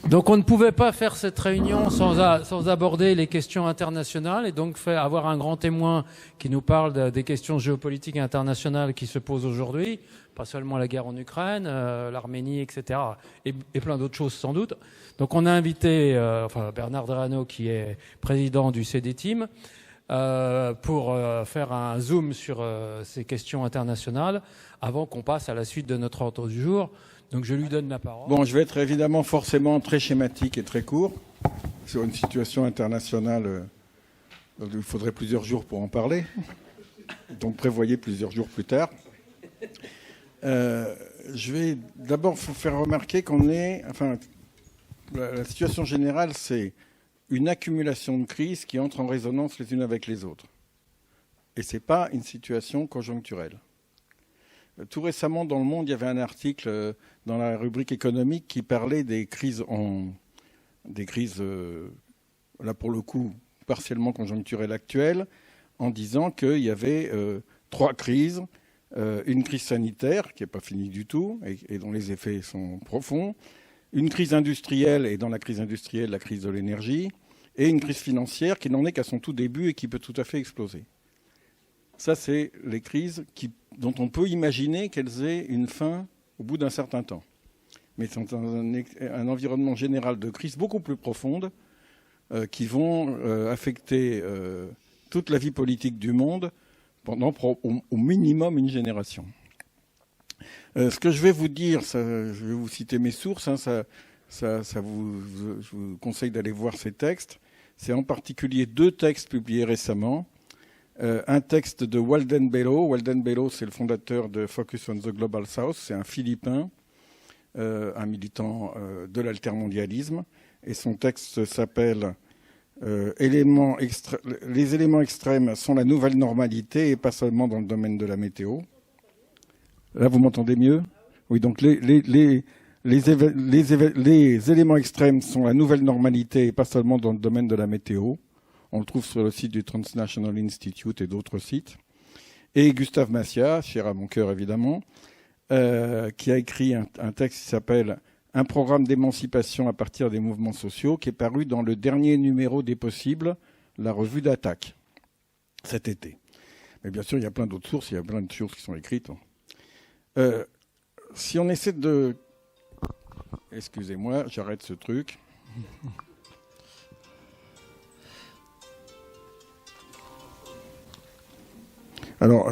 Donc on ne pouvait pas faire cette réunion sans aborder les questions internationales et donc avoir un grand témoin qui nous parle des questions géopolitiques internationales qui se posent aujourd'hui, pas seulement la guerre en Ukraine, l'Arménie, etc., et plein d'autres choses sans doute. Donc on a invité Bernard Drano, qui est président du CD-Team, pour faire un zoom sur ces questions internationales avant qu'on passe à la suite de notre ordre du jour. Donc je lui donne la parole. Bon, je vais être évidemment forcément très schématique et très court sur une situation internationale. Il faudrait plusieurs jours pour en parler. Donc prévoyez plusieurs jours plus tard. Je vais d'abord vous faire remarquer la situation générale, c'est une accumulation de crises qui entrent en résonance les unes avec les autres. Et ce n'est pas une situation conjoncturelle. Tout récemment, dans Le Monde, il y avait un article dans la rubrique économique qui parlait des crises, là pour le coup, partiellement conjoncturelles actuelles, en disant qu'il y avait 3 crises. Une crise sanitaire, qui n'est pas finie du tout, et dont les effets sont profonds. Une crise industrielle, et dans la crise industrielle, la crise de l'énergie. Et une crise financière qui n'en est qu'à son tout début et qui peut tout à fait exploser. Ça, c'est les crises dont on peut imaginer qu'elles aient une fin au bout d'un certain temps. Mais c'est un environnement général de crise beaucoup plus profonde qui vont affecter toute la vie politique du monde pendant au minimum une génération. Ce que je vais vous dire, je vais vous citer mes sources, je vous conseille d'aller voir ces textes. C'est en particulier 2 textes publiés récemment. Un texte de Walden Bello. Walden Bello, c'est le fondateur de Focus on the Global South. C'est un Philippin, un militant de l'altermondialisme. Et son texte s'appelle Les éléments extrêmes sont la nouvelle normalité et pas seulement dans le domaine de la météo. Là, vous m'entendez mieux ? Oui, donc les éléments extrêmes sont la nouvelle normalité et pas seulement dans le domaine de la météo. On le trouve sur le site du Transnational Institute et d'autres sites. Et Gustave Massia, cher à mon cœur évidemment, qui a écrit un texte qui s'appelle « Un programme d'émancipation à partir des mouvements sociaux » qui est paru dans le dernier numéro des Possibles, la revue d'Attaque, cet été. Mais bien sûr, il y a plein d'autres sources, il y a plein de choses qui sont écrites. Si on essaie de... Excusez-moi, j'arrête ce truc. Alors,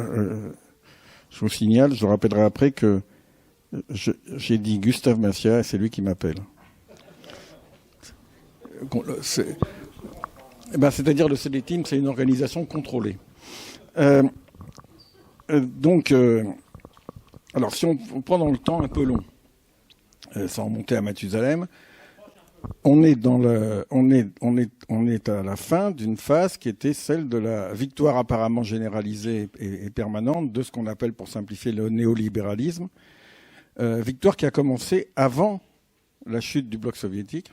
je vous signale, je rappellerai après que j'ai dit Gustave Massia et c'est lui qui m'appelle. C'est-à-dire le CD-Team, c'est une organisation contrôlée. Alors si on prend dans le temps un peu long, sans remonter à Mathusalem, on est à la fin d'une phase qui était celle de la victoire apparemment généralisée et permanente de ce qu'on appelle, pour simplifier, le néolibéralisme. Victoire qui a commencé avant la chute du bloc soviétique.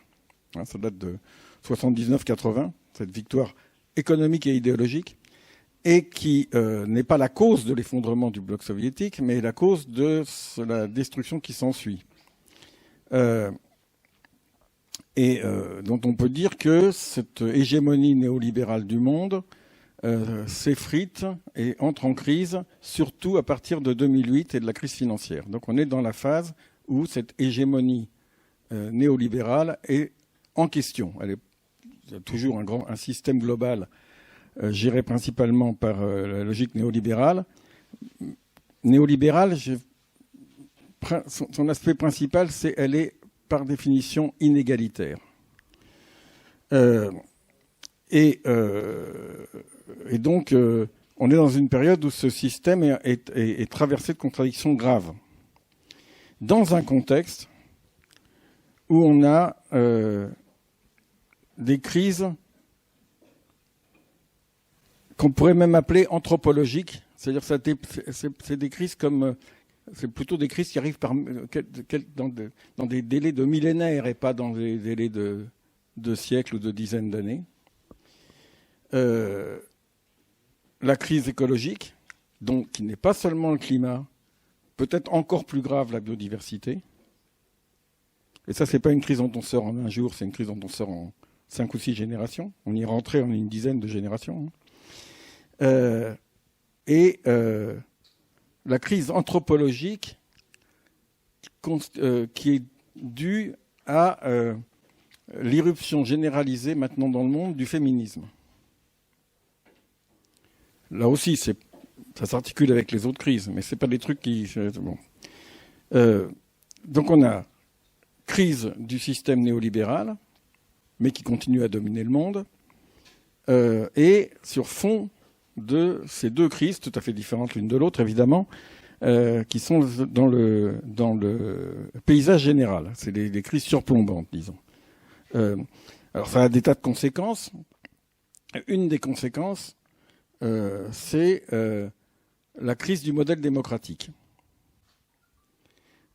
Ça date de 79-80, cette victoire économique et idéologique, et qui n'est pas la cause de l'effondrement du bloc soviétique, mais la cause de la destruction qui s'ensuit. Dont on peut dire que cette hégémonie néolibérale du monde s'effrite et entre en crise, surtout à partir de 2008 et de la crise financière. Donc on est dans la phase où cette hégémonie néolibérale est en question. Il y a toujours un système global géré principalement par la logique néolibérale. Néolibérale, son aspect principal, c'est qu'elle est par définition inégalitaire. Et donc, on est dans une période où ce système est traversé de contradictions graves. Dans un contexte où on a des crises qu'on pourrait même appeler anthropologiques, c'est-à-dire c'est des crises comme... C'est plutôt des crises qui arrivent dans des délais de millénaires et pas dans des délais de siècles ou de dizaines d'années. La crise écologique, donc, qui n'est pas seulement le climat, peut-être encore plus grave la biodiversité, Et ça, c'est pas une crise dont on sort en un jour, c'est une crise dont on sort en 5 ou 6 générations. On y est rentré en une dizaine de générations. La crise anthropologique qui est due à l'irruption généralisée maintenant dans le monde du féminisme. Là aussi, ça s'articule avec les autres crises, mais c'est pas des trucs qui... Bon. Donc on a crise du système néolibéral, mais qui continue à dominer le monde, et sur fond de ces deux crises, tout à fait différentes l'une de l'autre, évidemment, qui sont dans le paysage général. C'est des crises surplombantes, disons. Alors ça a des tas de conséquences. Une des conséquences, c'est la crise du modèle démocratique.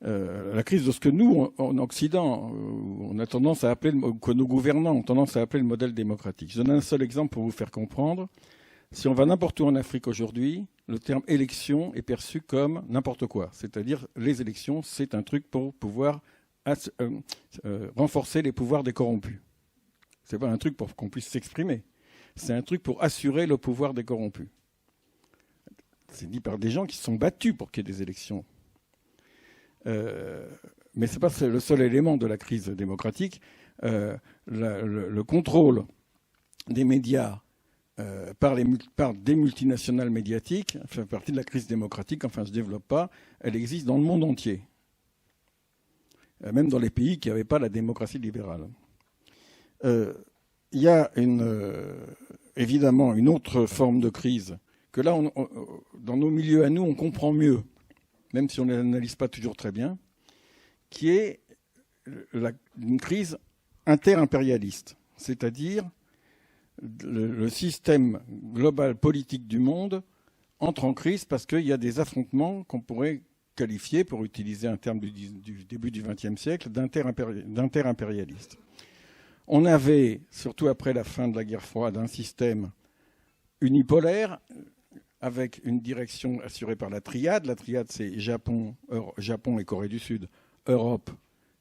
La crise de ce que nous, en Occident, on a tendance à appeler, que nos gouvernants ont tendance à appeler le modèle démocratique. Je donne un seul exemple pour vous faire comprendre. Si on va n'importe où en Afrique aujourd'hui, le terme élection est perçu comme n'importe quoi. C'est-à-dire, les élections, c'est un truc pour pouvoir renforcer les pouvoirs des corrompus. C'est pas un truc pour qu'on puisse s'exprimer. C'est un truc pour assurer le pouvoir des corrompus. C'est dit par des gens qui se sont battus pour qu'il y ait des élections. Mais ce n'est pas le seul élément de la crise démocratique. Le contrôle des médias par des multinationales médiatiques fait partie de la crise démocratique. Enfin, je ne développe pas. Elle existe dans le monde entier. Même dans les pays qui n'avaient pas la démocratie libérale. Il y a évidemment une autre forme de crise que là, dans nos milieux à nous, on comprend mieux, même si on ne l'analyse pas toujours très bien, qui est une crise inter-impérialiste. C'est-à-dire le système global politique du monde entre en crise parce qu'il y a des affrontements qu'on pourrait qualifier, pour utiliser un terme du début du XXe siècle, d'inter-impérialistes. On avait, surtout après la fin de la guerre froide, un système unipolaire avec une direction assurée par la triade. La triade, c'est Japon et Corée du Sud, Europe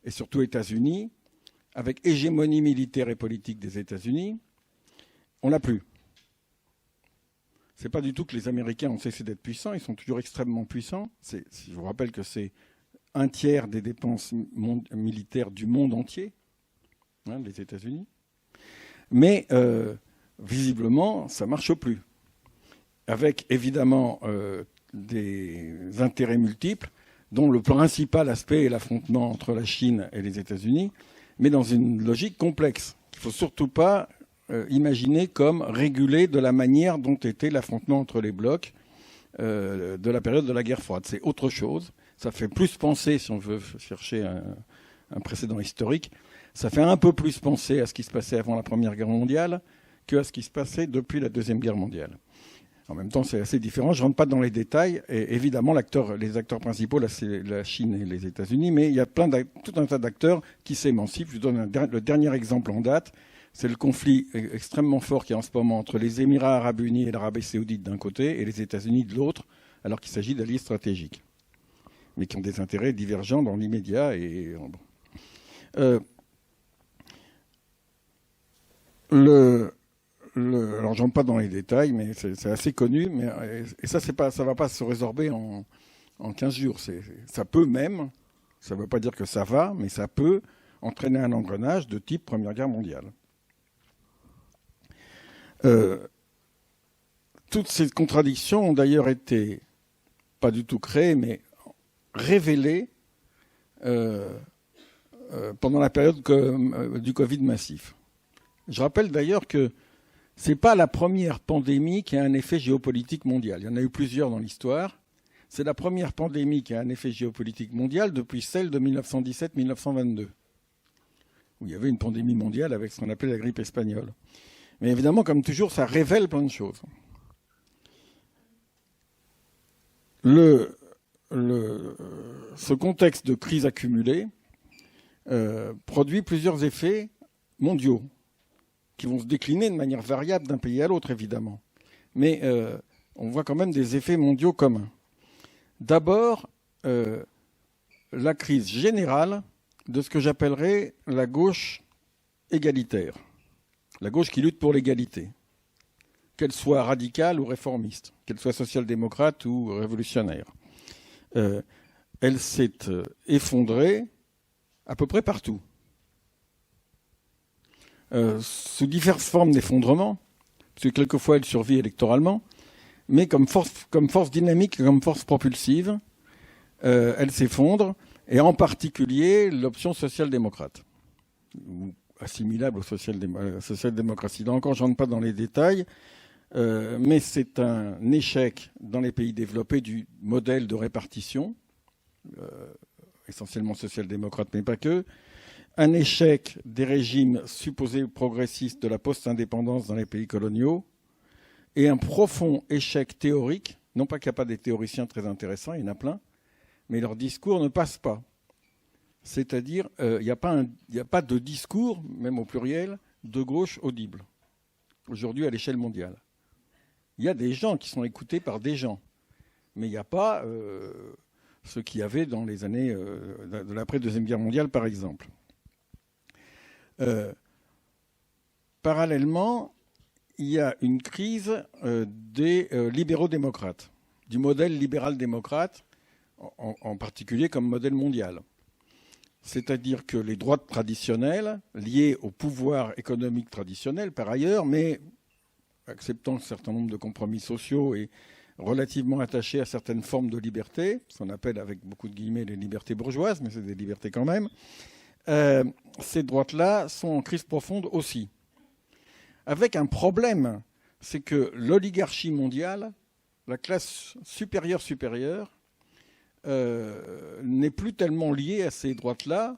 et surtout États-Unis, avec hégémonie militaire et politique des États-Unis. On l'a plus. C'est pas du tout que les Américains ont cessé d'être puissants, ils sont toujours extrêmement puissants. Je vous rappelle que c'est 1/3 des dépenses militaires du monde entier, hein, les États-Unis. Mais visiblement, ça marche plus. Avec évidemment des intérêts multiples, dont le principal aspect est l'affrontement entre la Chine et les États-Unis, mais dans une logique complexe. Il ne faut surtout pas imaginer comme régulé de la manière dont était l'affrontement entre les blocs de la période de la guerre froide. C'est autre chose. Ça fait plus penser, si on veut chercher un précédent historique, ça fait un peu plus penser à ce qui se passait avant la Première Guerre mondiale qu'à ce qui se passait depuis la Deuxième Guerre mondiale. En même temps, c'est assez différent. Je ne rentre pas dans les détails. Et évidemment, les acteurs principaux, là, c'est la Chine et les États-Unis. Mais il y a tout un tas d'acteurs qui s'émancipent. Je vous donne le dernier exemple en date. C'est le conflit extrêmement fort qui est en ce moment entre les Émirats arabes unis et l'Arabie saoudite d'un côté et les États-Unis de l'autre, alors qu'il s'agit d'alliés stratégiques, mais qui ont des intérêts divergents dans l'immédiat. Alors, j'entre pas dans les détails, mais c'est assez connu. Et ça va pas se résorber en 15 jours. Ça peut même, ça ne veut pas dire que ça va, mais ça peut entraîner un engrenage de type Première Guerre mondiale. Toutes ces contradictions ont d'ailleurs été, pas du tout créées, mais révélées pendant la période du Covid massif. Je rappelle d'ailleurs que ce n'est pas la première pandémie qui a un effet géopolitique mondial. Il y en a eu plusieurs dans l'histoire. C'est la première pandémie qui a un effet géopolitique mondial depuis celle de 1917-1922, où il y avait une pandémie mondiale avec ce qu'on appelait la grippe espagnole. Mais évidemment, comme toujours, ça révèle plein de choses. Ce contexte de crise accumulée produit plusieurs effets mondiaux qui vont se décliner de manière variable d'un pays à l'autre, évidemment. Mais on voit quand même des effets mondiaux communs. D'abord, la crise générale de ce que j'appellerais la gauche égalitaire, la gauche qui lutte pour l'égalité, qu'elle soit radicale ou réformiste, qu'elle soit social-démocrate ou révolutionnaire. Elle s'est effondrée à peu près partout, sous diverses formes d'effondrement, parce que quelquefois elle survit électoralement, mais comme force dynamique, comme force propulsive, elle s'effondre, et en particulier l'option social-démocrate, ou assimilable aux social-démocratie. Là encore, je ne rentre pas dans les détails, mais c'est un échec dans les pays développés du modèle de répartition, essentiellement social-démocrate, mais pas que, un échec des régimes supposés progressistes de la post-indépendance dans les pays coloniaux, et un profond échec théorique, non pas qu'il n'y a pas des théoriciens très intéressants, il y en a plein, mais leur discours ne passe pas. C'est-à-dire, il n'y a pas de discours, même au pluriel, de gauche audible, aujourd'hui à l'échelle mondiale. Il y a des gens qui sont écoutés par des gens, mais il n'y a pas ce qu'il y avait dans les années de l'après-Deuxième Guerre mondiale, par exemple. Parallèlement, il y a une crise des libéraux-démocrates, du modèle libéral-démocrate, en particulier comme modèle mondial. C'est-à-dire que les droites traditionnelles, liées au pouvoir économique traditionnel par ailleurs, mais acceptant un certain nombre de compromis sociaux et relativement attachés à certaines formes de liberté, ce qu'on appelle avec beaucoup de guillemets les libertés bourgeoises, mais c'est des libertés quand même, ces droites-là sont en crise profonde aussi. Avec un problème, c'est que l'oligarchie mondiale, la classe supérieure, n'est plus tellement liée à ces droites-là.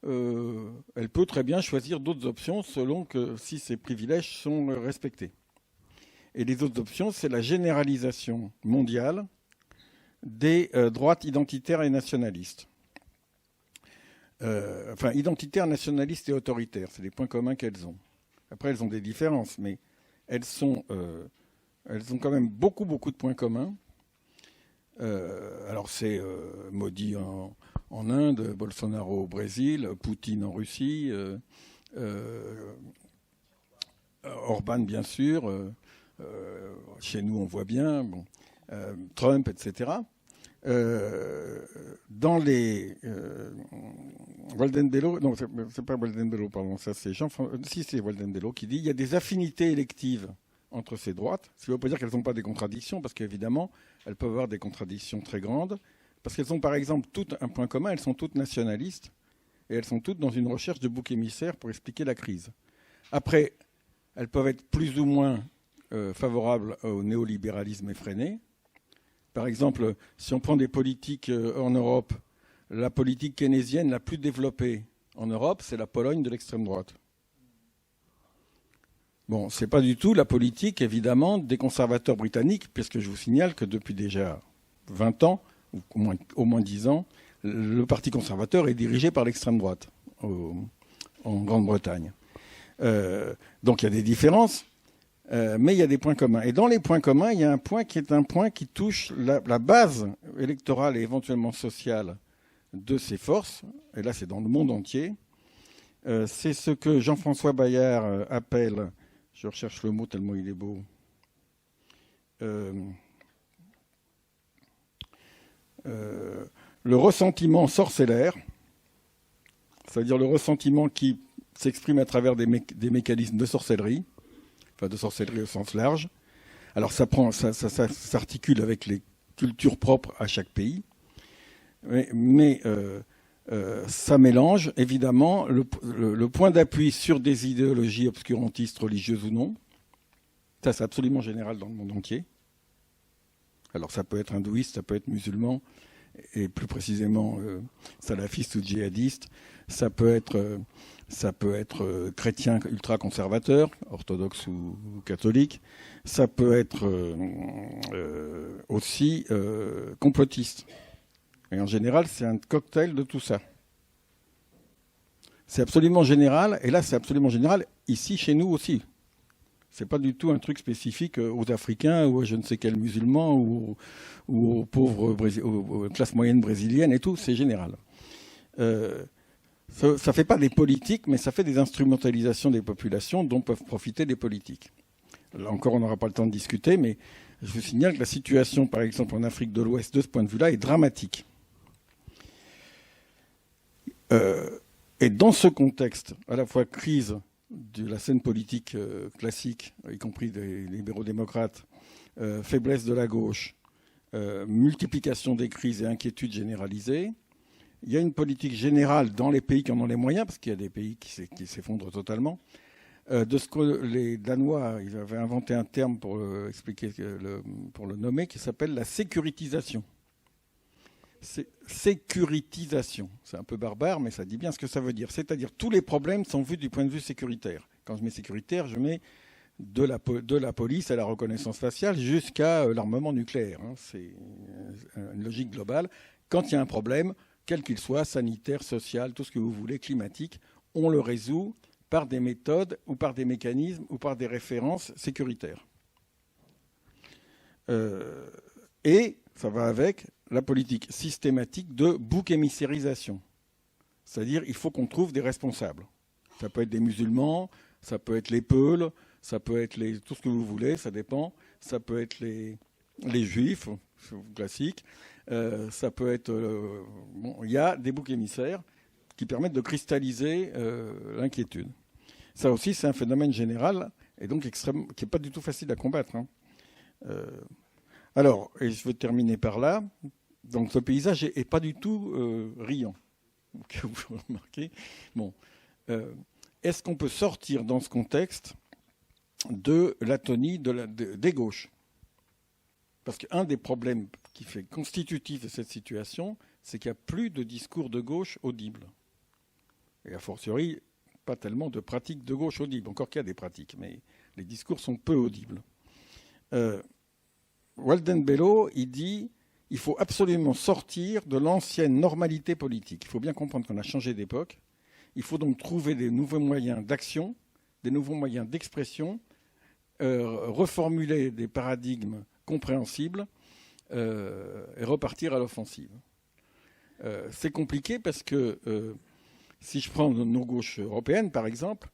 Elle peut très bien choisir d'autres options selon que si ses privilèges sont respectés. Et les autres options, c'est la généralisation mondiale des droites identitaires et nationalistes. Enfin, identitaires, nationalistes et autoritaires, c'est les points communs qu'elles ont. Après, elles ont des différences, mais elles ont quand même beaucoup de points communs. Alors c'est Modi en Inde, Bolsonaro au Brésil, Poutine en Russie, Orban bien sûr, chez nous on voit bien, bon, Trump, etc. Dans les Waldenbello, non c'est pas Waldenbello, pardon, ça c'est si c'est Waldenbello qui dit il y a des affinités électives entre ces droites, ce qui ne veut pas dire qu'elles n'ont pas des contradictions, parce qu'évidemment, elles peuvent avoir des contradictions très grandes, parce qu'elles ont par exemple toutes un point commun, elles sont toutes nationalistes, et elles sont toutes dans une recherche de bouc émissaire pour expliquer la crise. Après, elles peuvent être plus ou moins favorables au néolibéralisme effréné. Par exemple, si on prend des politiques en Europe, la politique keynésienne la plus développée en Europe, c'est la Pologne de l'extrême droite. Bon, ce n'est pas du tout la politique, évidemment, des conservateurs britanniques, puisque je vous signale que depuis déjà 20 ans, ou au moins 10 ans, le Parti conservateur est dirigé par l'extrême droite en Grande-Bretagne. Donc il y a des différences, mais il y a des points communs. Et dans les points communs, il y a un point qui est un point qui touche la base électorale et éventuellement sociale de ces forces, et là c'est dans le monde entier. C'est ce que Jean-François Bayard appelle... Je recherche le mot tellement il est beau. Le ressentiment sorcellaire, c'est-à-dire le ressentiment qui s'exprime à travers des mécanismes de sorcellerie, enfin de sorcellerie au sens large. Alors ça s'articule avec les cultures propres à chaque pays, mais ça mélange évidemment le point d'appui sur des idéologies obscurantistes, religieuses ou non. Ça, c'est absolument général dans le monde entier. Alors ça peut être hindouiste, ça peut être musulman, et plus précisément salafiste ou djihadiste. Ça peut être chrétien ultra-conservateur, orthodoxe ou catholique. Ça peut être aussi complotiste. Et en général, c'est un cocktail de tout ça. C'est absolument général, et là, c'est absolument général ici, chez nous aussi. C'est pas du tout un truc spécifique aux Africains ou à je ne sais quels musulmans ou aux pauvres aux classes moyennes brésiliennes et tout, c'est général. Ça fait pas des politiques, mais ça fait des instrumentalisations des populations dont peuvent profiter les politiques. Là encore, on n'aura pas le temps de discuter, mais je vous signale que la situation, par exemple, en Afrique de l'Ouest, de ce point de vue-là, est dramatique. Et dans ce contexte, à la fois crise de la scène politique classique, y compris des libéraux démocrates, faiblesse de la gauche, multiplication des crises et inquiétudes généralisées, il y a une politique générale dans les pays qui en ont les moyens, parce qu'il y a des pays qui s'effondrent totalement, de ce que les Danois, ils avaient inventé un terme pour le nommer, qui s'appelle la sécurisation. Sécurisation, c'est un peu barbare, mais ça dit bien ce que ça veut dire. C'est-à-dire tous les problèmes sont vus du point de vue sécuritaire. Quand je mets sécuritaire, je mets de la police à la reconnaissance faciale jusqu'à l'armement nucléaire. C'est une logique globale. Quand il y a un problème, quel qu'il soit, sanitaire, social, tout ce que vous voulez, climatique, on le résout par des méthodes ou par des mécanismes ou par des références sécuritaires. Et ça va avec la politique systématique de bouc émissérisation. C'est-à-dire il faut qu'on trouve des responsables. Ça peut être des musulmans, ça peut être les Peuls, ça peut être tout ce que vous voulez, ça dépend. Ça peut être les juifs, classique. Ça peut être... il y a des boucs émissaires qui permettent de cristalliser l'inquiétude. Ça aussi, c'est un phénomène général et donc extrême, qui n'est pas du tout facile à combattre. Alors, et je vais terminer par là. Donc, ce paysage n'est pas du tout riant. Vous remarquez. Bon. Est-ce qu'on peut sortir dans ce contexte de l'atonie des gauches? Parce qu'un des problèmes qui fait constitutif de cette situation, c'est qu'il n'y a plus de discours de gauche audibles. Et a fortiori, pas tellement de pratiques de gauche audibles. Encore qu'il y a des pratiques, mais les discours sont peu audibles. Walden Bello, il dit il faut absolument sortir de l'ancienne normalité politique. Il faut bien comprendre qu'on a changé d'époque. Il faut donc trouver des nouveaux moyens d'action, des nouveaux moyens d'expression, reformuler des paradigmes compréhensibles et repartir à l'offensive. C'est compliqué parce que si je prends nos gauches européennes, par exemple,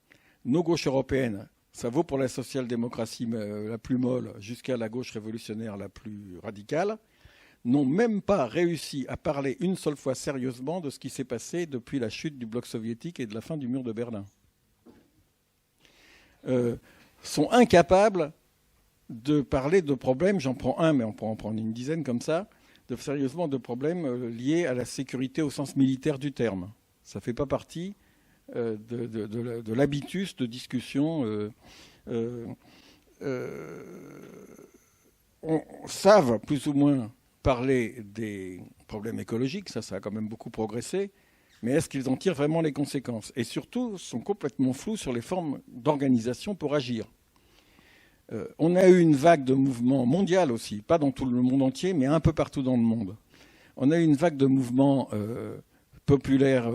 nos gauches européennes, ça vaut pour la social-démocratie la plus molle jusqu'à la gauche révolutionnaire la plus radicale, n'ont même pas réussi à parler une seule fois sérieusement de ce qui s'est passé depuis la chute du bloc soviétique et de la fin du mur de Berlin. Sont incapables de parler de problèmes, j'en prends un, mais on peut en prendre une dizaine comme ça, sérieusement de problèmes liés à la sécurité au sens militaire du terme. Ça ne fait pas partie de l'habitus de discussion. On savent plus ou moins parler des problèmes écologiques, ça a quand même beaucoup progressé, mais est-ce qu'ils en tirent vraiment les conséquences? Et surtout, sont complètement flous sur les formes d'organisation pour agir. On a eu une vague de mouvements mondial aussi, pas dans tout le monde entier, mais un peu partout dans le monde. On a eu une vague de mouvements populaires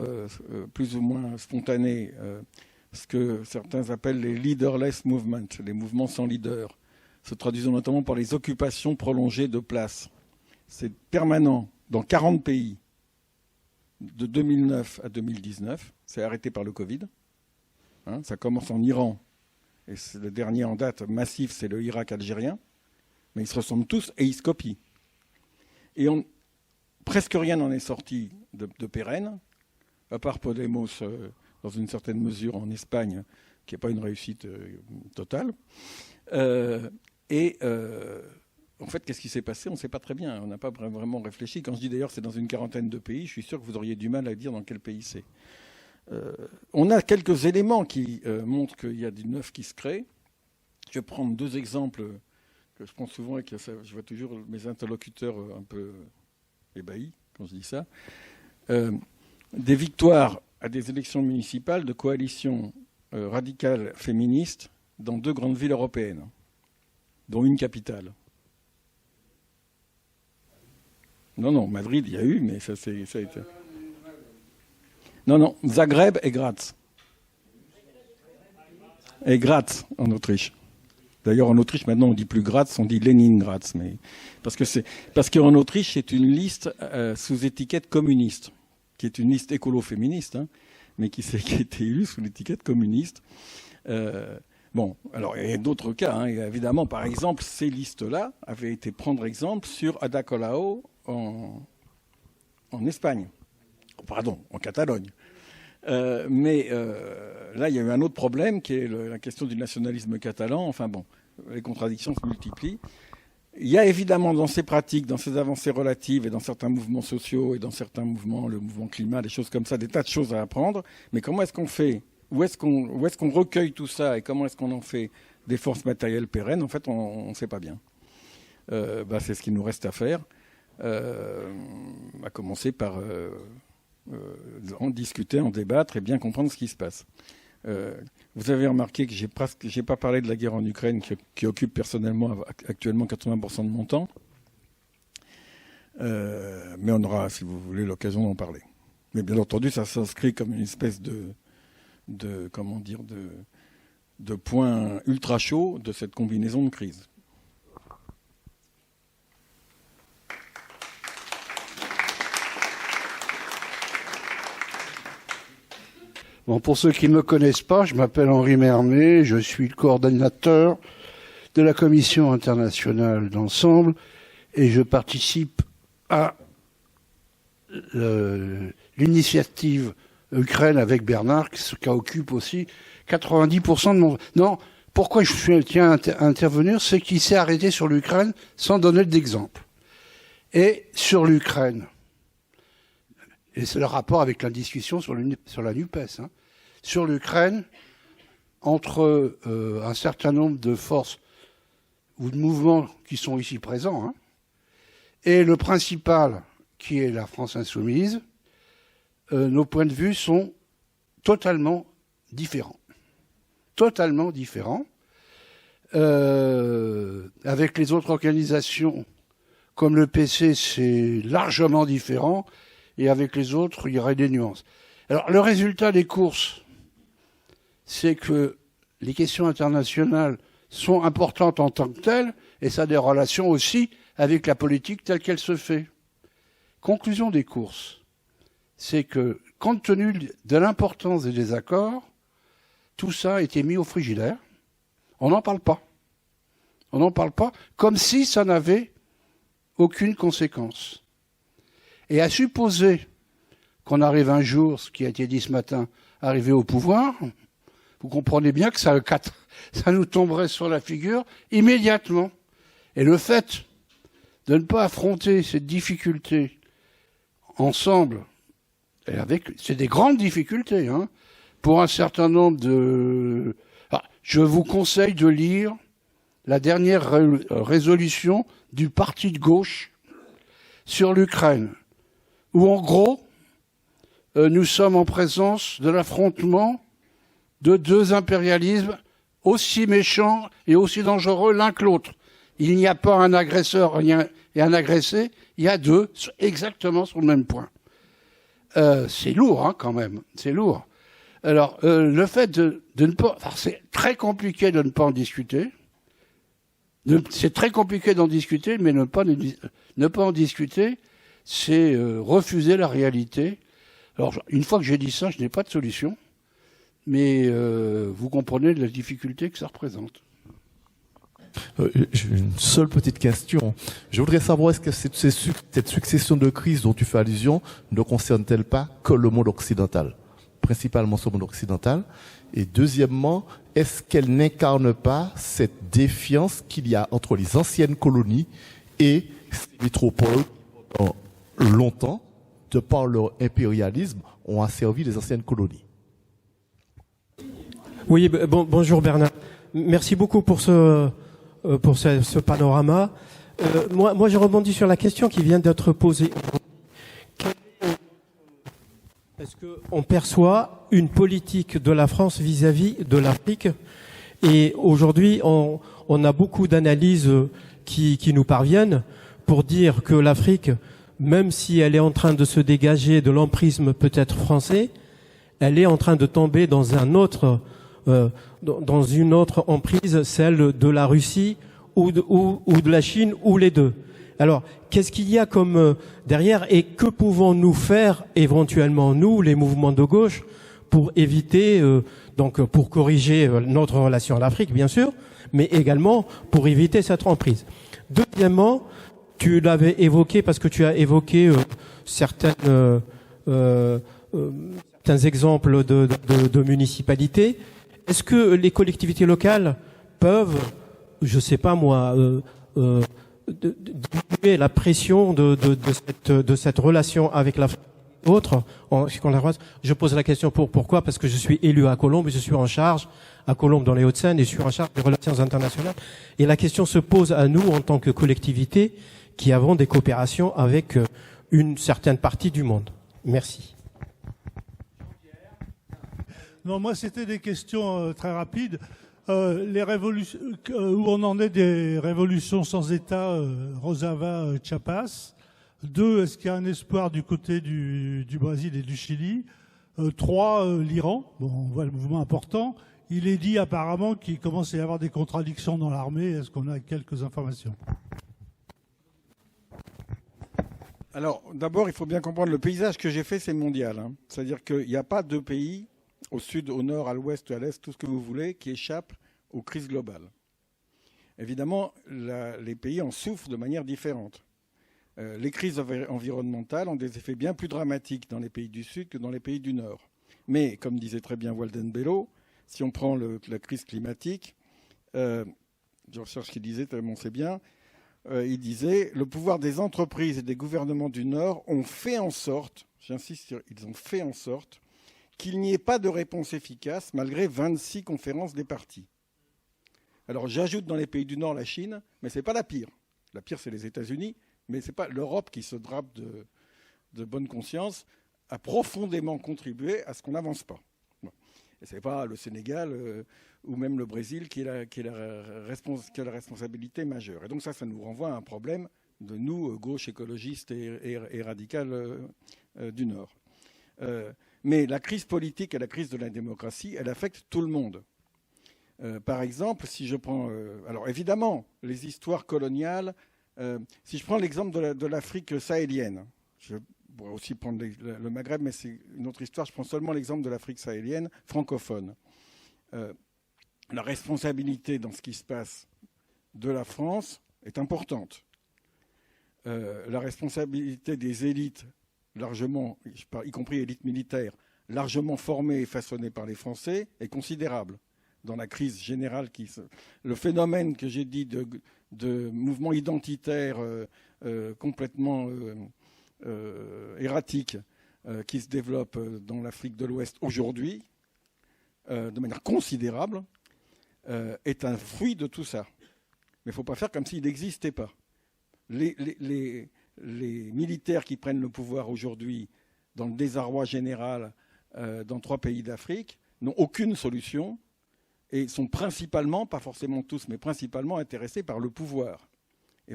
plus ou moins spontanés, ce que certains appellent les leaderless movements, les mouvements sans leader, se traduisant notamment par les occupations prolongées de places. C'est permanent dans 40 pays de 2009 à 2019. C'est arrêté par le Covid. Ça commence en Iran. Et le dernier en date massif, c'est le Irak algérien. Mais ils se ressemblent tous et ils se copient. Et presque rien n'en est sorti de pérenne, à part Podemos, dans une certaine mesure en Espagne, qui n'est pas une réussite totale. En fait, qu'est-ce qui s'est passé? On ne sait pas très bien. On n'a pas vraiment réfléchi. Quand je dis d'ailleurs c'est dans une quarantaine de pays, je suis sûr que vous auriez du mal à dire dans quel pays c'est. On a quelques éléments qui montrent qu'il y a du neuf qui se crée. Je vais prendre deux exemples que je prends souvent et que je vois toujours mes interlocuteurs un peu ébahis quand je dis ça. Des victoires à des élections municipales de coalitions radicales féministes dans 2 grandes villes européennes, dont une capitale. Non, Madrid, il y a eu, mais ça a été... Non, Zagreb et Graz. Et Graz, en Autriche. D'ailleurs, en Autriche, maintenant, on ne dit plus Graz, on dit Leningrad. Mais... Parce qu'en Autriche, c'est une liste sous étiquette communiste, qui est une liste écolo-féministe, mais qui a été élu sous l'étiquette communiste. Bon, alors il y a d'autres cas. Hein. Évidemment, par exemple, ces listes-là avaient été prendre exemple sur Ada Colau en Espagne. Pardon, en Catalogne. Mais là, il y a eu un autre problème qui est la question du nationalisme catalan. Enfin bon, les contradictions se multiplient. Il y a évidemment dans ces pratiques, dans ces avancées relatives et dans certains mouvements sociaux et dans certains mouvements, le mouvement climat, des choses comme ça, des tas de choses à apprendre. Mais comment est-ce qu'on fait ? Où est-ce qu'on recueille tout ça et comment est-ce qu'on en fait des forces matérielles pérennes ? En fait, on ne sait pas bien. C'est ce qu'il nous reste à faire. À commencer par en discuter, en débattre et bien comprendre ce qui se passe. Vous avez remarqué que j'ai pas parlé de la guerre en Ukraine qui occupe personnellement actuellement 80% de mon temps. Mais on aura, si vous voulez, l'occasion d'en parler. Mais bien entendu, ça s'inscrit comme une espèce de point ultra chaud de cette combinaison de crises. Bon, pour ceux qui ne me connaissent pas, je m'appelle Henri Mermet, je suis le coordonnateur de la Commission internationale d'ensemble et je participe à l'initiative Ukraine avec Bernard, ce qui occupe aussi 90% de mon... Non, pourquoi je tiens à intervenir, c'est qu'il s'est arrêté sur l'Ukraine sans donner d'exemple. Et sur l'Ukraine, et c'est le rapport avec la discussion sur la NUPES, hein, sur l'Ukraine, entre un certain nombre de forces ou de mouvements qui sont ici présents, hein, et le principal, qui est la France insoumise, nos points de vue sont totalement différents. Totalement différents. Avec les autres organisations, comme le PC, c'est largement différent. Et avec les autres, il y aurait des nuances. Alors, le résultat des courses, c'est que les questions internationales sont importantes en tant que telles, et ça a des relations aussi avec la politique telle qu'elle se fait. Conclusion des courses, c'est que, compte tenu de l'importance des désaccords, tout ça a été mis au frigidaire. On n'en parle pas. On n'en parle pas, comme si ça n'avait aucune conséquence. Et à supposer qu'on arrive un jour, ce qui a été dit ce matin, arriver au pouvoir, vous comprenez bien que ça nous tomberait sur la figure immédiatement. Et le fait de ne pas affronter cette difficulté ensemble, et c'est des grandes difficultés, hein, pour un certain nombre de... je vous conseille de lire la dernière résolution du parti de gauche sur l'Ukraine, où en gros, nous sommes en présence de l'affrontement de deux impérialismes aussi méchants et aussi dangereux l'un que l'autre. Il n'y a pas un agresseur et un agressé, il y a deux exactement sur le même point. C'est lourd, hein, quand même, c'est lourd. Alors, le fait de ne pas... Enfin, c'est très compliqué de ne pas en discuter. C'est très compliqué d'en discuter, mais ne pas en discuter, c'est refuser la réalité. Alors, une fois que j'ai dit ça, je n'ai pas de solution, mais vous comprenez la difficulté que ça représente. J'ai une seule petite question. Je voudrais savoir, est-ce que cette succession de crises dont tu fais allusion ne concerne-t-elle pas que le monde occidental, principalement ce monde occidental? Et deuxièmement, est-ce qu'elle n'incarne pas cette défiance qu'il y a entre les anciennes colonies et ces métropoles qui, pendant longtemps, de par leur impérialisme, ont asservi les anciennes colonies? Oui, bonjour Bernard. Merci beaucoup pour ce panorama. Moi, je rebondis sur la question qui vient d'être posée. Est-ce qu'on perçoit une politique de la France vis-à-vis de l'Afrique? Et aujourd'hui, on a beaucoup d'analyses qui nous parviennent pour dire que l'Afrique, même si elle est en train de se dégager de l'emprisme peut-être français, elle est en train de tomber dans dans une autre emprise, celle de la Russie ou de la Chine, ou les deux. Alors, qu'est-ce qu'il y a comme derrière, et que pouvons-nous faire éventuellement, nous, les mouvements de gauche, pour éviter, donc pour corriger notre relation à l'Afrique, bien sûr, mais également pour éviter cette emprise. Deuxièmement, tu l'avais évoqué parce que tu as évoqué certains exemples de municipalités. Est-ce que les collectivités locales peuvent, je sais pas moi, diminuer la pression de cette relation avec l'Afrique autre en ce qui concerne la France? Je pose la question pourquoi? Parce que je suis élu à Colombes, je suis en charge à Colombes dans les Hauts-de-Seine et je suis en charge des relations internationales. Et la question se pose à nous en tant que collectivité qui avons des coopérations avec une certaine partie du monde. Merci. Non, moi c'était des questions très rapides. Les révolutions, où on en est des révolutions sans État, Rosava, Chiapas. 2, est-ce qu'il y a un espoir du côté du Brésil et du Chili? 3, l'Iran. Bon, on voit le mouvement important. Il est dit apparemment qu'il commence à y avoir des contradictions dans l'armée. Est-ce qu'on a quelques informations? Alors, d'abord, il faut bien comprendre, le paysage que j'ai fait, c'est mondial. Hein. C'est-à-dire qu'il n'y a pas 2 pays, au sud, au nord, à l'ouest, à l'est, tout ce que vous voulez, qui échappent aux crises globales. Évidemment, les pays en souffrent de manière différente. Les crises environnementales ont des effets bien plus dramatiques dans les pays du Sud que dans les pays du Nord. Mais, comme disait très bien Walden Bello, si on prend la crise climatique, je recherche ce qu'il disait, tellement c'est bien, il disait « Le pouvoir des entreprises et des gouvernements du Nord ont fait en sorte, j'insiste sur ils ont fait en sorte, qu'il n'y ait pas de réponse efficace malgré 26 conférences des partis. » Alors j'ajoute dans les pays du Nord la Chine, mais ce n'est pas la pire. La pire, c'est les États-Unis. Mais ce n'est pas l'Europe qui se drape de bonne conscience, a profondément contribué à ce qu'on n'avance pas. Bon. Et ce n'est pas le Sénégal ou même le Brésil qui a la responsabilité majeure. Et donc ça nous renvoie à un problème de nous, gauche écologiste et radicale du Nord. Mais la crise politique et la crise de la démocratie, elle affecte tout le monde. Par exemple, si je prends... alors évidemment, les histoires coloniales... si je prends l'exemple de l'Afrique sahélienne, je pourrais aussi prendre le Maghreb, mais c'est une autre histoire. Je prends seulement l'exemple de l'Afrique sahélienne francophone. La responsabilité dans ce qui se passe de la France est importante. La responsabilité des élites, largement, y compris élites militaires, largement formées et façonnées par les Français, est considérable. Dans la crise générale, le phénomène que j'ai dit de mouvements identitaires complètement erratiques qui se développent dans l'Afrique de l'Ouest aujourd'hui, de manière considérable, est un fruit de tout ça. Mais il ne faut pas faire comme s'il n'existait pas. Les militaires qui prennent le pouvoir aujourd'hui dans le désarroi général dans 3 pays d'Afrique n'ont aucune solution et sont principalement, pas forcément tous, mais principalement intéressés par le pouvoir. Et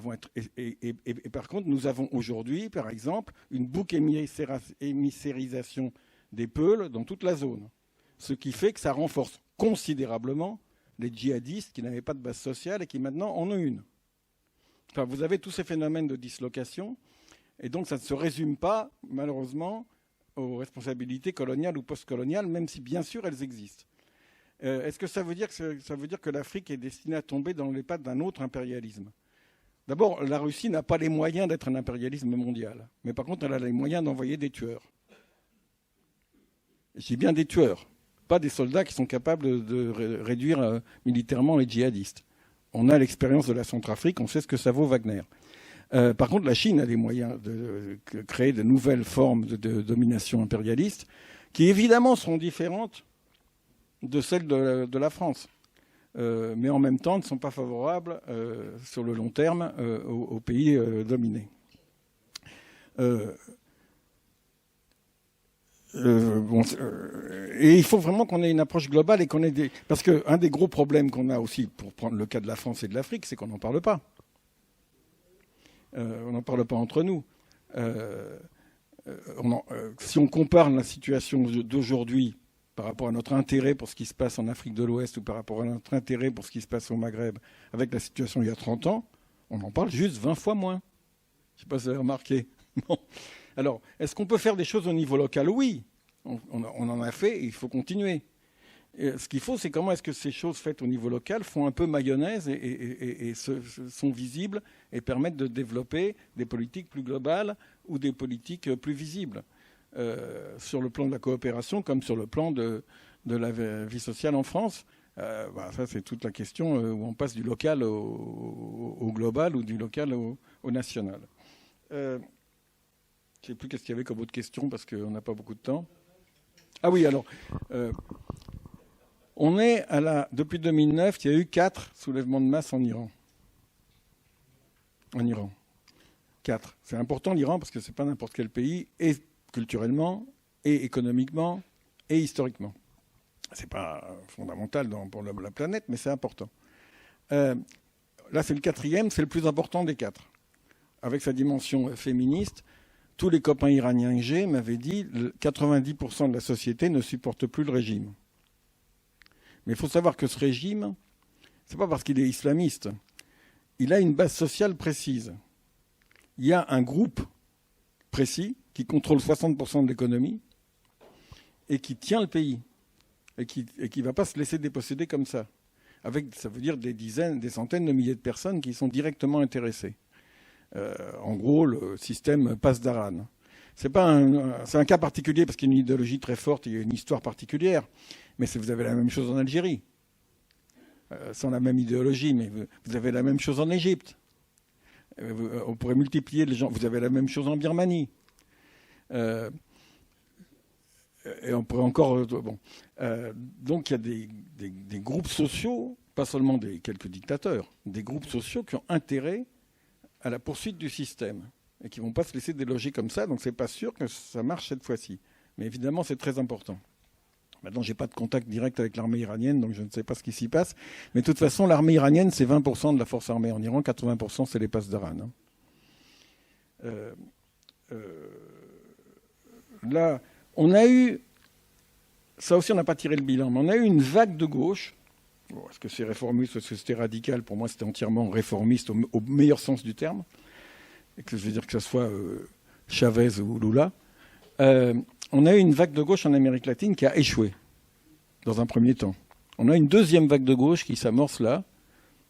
par contre, nous avons aujourd'hui, par exemple, une bouc émissérisation des Peuls dans toute la zone. Ce qui fait que ça renforce considérablement les djihadistes qui n'avaient pas de base sociale et qui maintenant en ont une. Enfin, vous avez tous ces phénomènes de dislocation, et donc ça ne se résume pas, malheureusement, aux responsabilités coloniales ou postcoloniales, même si bien sûr elles existent. Est-ce que ça veut dire que l'Afrique est destinée à tomber dans les pattes d'un autre impérialisme? D'abord, la Russie n'a pas les moyens d'être un impérialisme mondial. Mais par contre, elle a les moyens d'envoyer des tueurs. Je dis bien des tueurs, pas des soldats qui sont capables de réduire militairement les djihadistes. On a l'expérience de la Centrafrique, on sait ce que ça vaut Wagner. Par contre, la Chine a les moyens de créer de nouvelles formes de domination impérialiste qui, évidemment, seront différentes de celles de la France, mais en même temps ne sont pas favorables sur le long terme aux pays dominés. Et il faut vraiment qu'on ait une approche globale et qu'on ait des... Parce qu'un des gros problèmes qu'on a aussi, pour prendre le cas de la France et de l'Afrique, c'est qu'on n'en parle pas. On n'en parle pas entre nous. Si on compare la situation d'aujourd'hui par rapport à notre intérêt pour ce qui se passe en Afrique de l'Ouest ou par rapport à notre intérêt pour ce qui se passe au Maghreb avec la situation il y a 30 ans, on en parle juste 20 fois moins. Je ne sais pas si vous avez remarqué. Bon. Alors, est-ce qu'on peut faire des choses au niveau local? Oui. On en a fait et il faut continuer. Et ce qu'il faut, c'est comment est-ce que ces choses faites au niveau local font un peu mayonnaise et sont visibles et permettent de développer des politiques plus globales ou des politiques plus visibles sur le plan de la coopération comme sur le plan de la vie sociale en France. Ça, c'est toute la question où on passe du local au global ou du local au national. Je ne sais plus qu'est-ce qu'il y avait comme autre question parce qu'on n'a pas beaucoup de temps. Ah oui, alors... depuis 2009, il y a eu 4 soulèvements de masse en Iran. En Iran. 4. C'est important l'Iran parce que c'est pas n'importe quel pays, et culturellement, et économiquement, et historiquement. C'est pas fondamental pour la planète, mais c'est important. Là, c'est le 4e, c'est le plus important des 4. Avec sa dimension féministe, tous les copains iraniens que j'ai m'avaient dit 90% de la société ne supporte plus le régime. Mais il faut savoir que ce régime, c'est pas parce qu'il est islamiste. Il a une base sociale précise. Il y a un groupe précis qui contrôle 60% de l'économie et qui tient le pays et qui ne va pas se laisser déposséder comme ça. Ça veut dire des dizaines, des centaines de milliers de personnes qui sont directement intéressées. En gros, le système Pasdaran. C'est un cas particulier parce qu'il y a une idéologie très forte, il y a une histoire particulière. Mais vous avez la même chose en Algérie, sans la même idéologie, mais vous avez la même chose en Égypte. On pourrait multiplier les gens. Vous avez la même chose en Birmanie. Et on pourrait encore... donc il y a des groupes sociaux, pas seulement quelques dictateurs, des groupes sociaux qui ont intérêt à la poursuite du système et qui ne vont pas se laisser déloger comme ça. Donc c'est pas sûr que ça marche cette fois-ci. Mais évidemment, c'est très important. Maintenant, je n'ai pas de contact direct avec l'armée iranienne, donc je ne sais pas ce qui s'y passe. Mais de toute façon, l'armée iranienne, c'est 20% de la force armée en Iran, 80% c'est les Pasdaran. Là, on a eu, ça aussi on n'a pas tiré le bilan, mais on a eu une vague de gauche. Bon, est-ce que c'est réformiste, est-ce que c'était radical? Pour moi, c'était entièrement réformiste au meilleur sens du terme. Et que je veux dire que ce soit Chavez ou Lula. On a eu une vague de gauche en Amérique latine qui a échoué, dans un premier temps. On a une deuxième vague de gauche qui s'amorce là.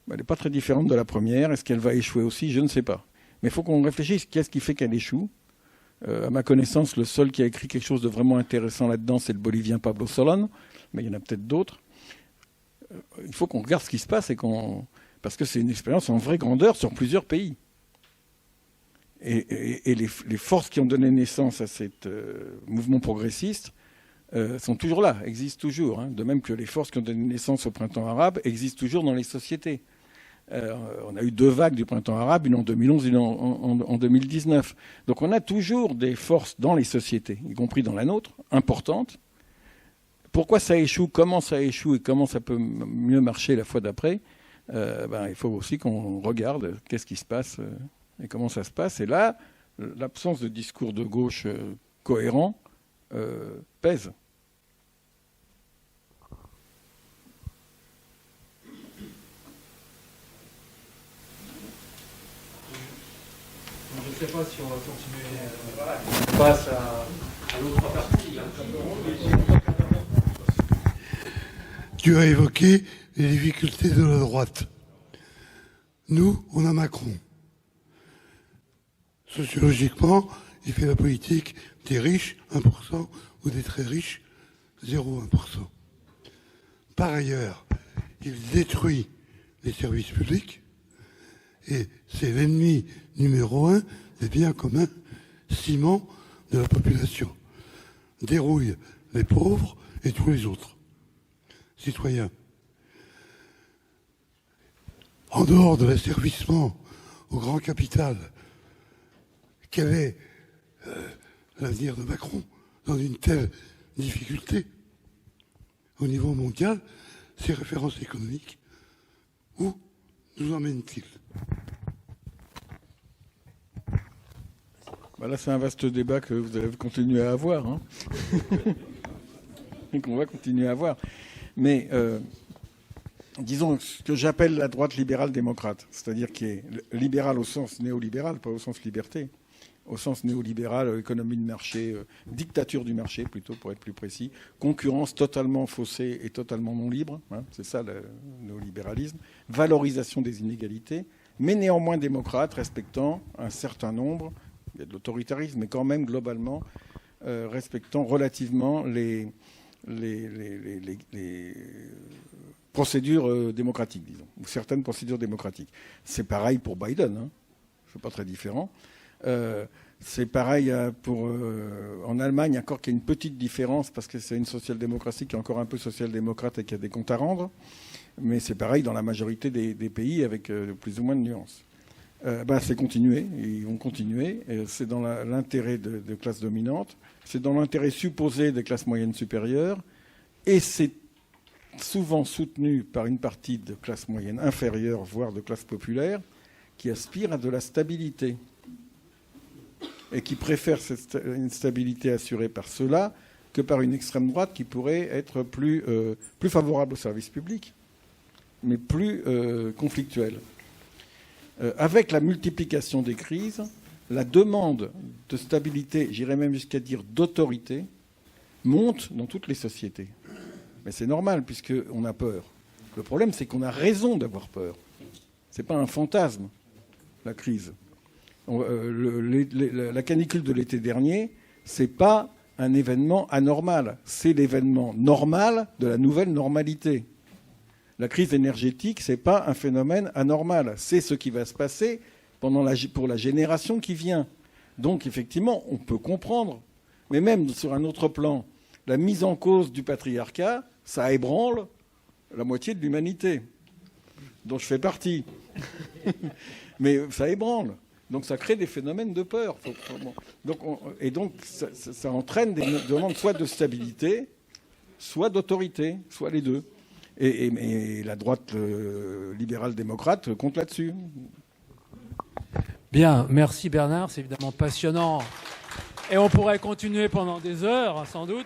Elle n'est pas très différente de la première. Est-ce qu'elle va échouer aussi? Je ne sais pas. Mais il faut qu'on réfléchisse. Qu'est-ce qui fait qu'elle échoue? À ma connaissance, le seul qui a écrit quelque chose de vraiment intéressant là-dedans, c'est le Bolivien Pablo Solón. Mais il y en a peut-être d'autres. Il faut qu'on regarde ce qui se passe parce que c'est une expérience en vraie grandeur sur plusieurs pays. Et les forces qui ont donné naissance à ce mouvement progressiste sont toujours là, existent toujours. De même que les forces qui ont donné naissance au printemps arabe existent toujours dans les sociétés. On a eu 2 vagues du printemps arabe, une en 2011, une en 2019. Donc on a toujours des forces dans les sociétés, y compris dans la nôtre, importantes. Pourquoi ça échoue, comment ça échoue et comment ça peut mieux marcher la fois d'après, il faut aussi qu'on regarde qu'est-ce qui se passe et comment ça se passe. Et là, l'absence de discours de gauche cohérent pèse. Je ne sais pas si on va continuer. On passe à l'autre partie. Tu as évoqué les difficultés de la droite. Nous, on a Macron. Sociologiquement, il fait la politique des riches, 1%, ou des très riches, 0,1%. Par ailleurs, il détruit les services publics et c'est l'ennemi numéro 1 des biens communs, ciment de la population. Dérouille les pauvres et tous les autres citoyens. En dehors de l'asservissement au grand capital, quel est l'avenir de Macron dans une telle difficulté au niveau mondial? Ses références économiques, où nous emmène-t-il? Là, c'est un vaste débat que vous allez continuer à avoir. Et qu'on va continuer à avoir. Mais disons ce que j'appelle la droite libérale démocrate, c'est-à-dire qui est libérale au sens néolibéral, pas au sens liberté, au sens néolibéral, économie de marché, dictature du marché plutôt pour être plus précis, concurrence totalement faussée et totalement non libre, hein, c'est ça le néolibéralisme, valorisation des inégalités, mais néanmoins démocrate, respectant un certain nombre, il y a de l'autoritarisme, mais quand même globalement respectant relativement les procédures démocratiques, disons, ou certaines procédures démocratiques. C'est pareil pour Biden, hein, c'est pas très différent. C'est pareil en Allemagne, encore qu'il y a une petite différence parce que c'est une social-démocratie qui est encore un peu social-démocrate et qui a des comptes à rendre. Mais c'est pareil dans la majorité des pays avec plus ou moins de nuances. C'est continuer, ils vont continuer. C'est dans l'intérêt de classes dominantes, c'est dans l'intérêt supposé des classes moyennes supérieures, et c'est souvent soutenu par une partie de classes moyennes inférieures, voire de classes populaires, qui aspirent à de la stabilité et qui préfèrent une stabilité assurée par cela que par une extrême droite qui pourrait être plus favorable au service public, mais plus conflictuelle. Avec la multiplication des crises, la demande de stabilité, j'irais même jusqu'à dire d'autorité, monte dans toutes les sociétés. Mais c'est normal, puisqu'on a peur. Le problème, c'est qu'on a raison d'avoir peur. Ce n'est pas un fantasme, la crise. La canicule de l'été dernier, ce n'est pas un événement anormal. C'est l'événement normal de la nouvelle normalité. La crise énergétique, ce n'est pas un phénomène anormal. C'est ce qui va se passer pour la génération qui vient. Donc, effectivement, on peut comprendre. Mais même sur un autre plan, la mise en cause du patriarcat, ça ébranle la moitié de l'humanité, dont je fais partie. Mais ça ébranle. Donc ça crée des phénomènes de peur. Donc ça entraîne des demandes soit de stabilité, soit d'autorité, soit les deux. Et la droite libérale démocrate compte là-dessus. Bien, merci Bernard, c'est évidemment passionnant. Et on pourrait continuer pendant des heures, sans doute.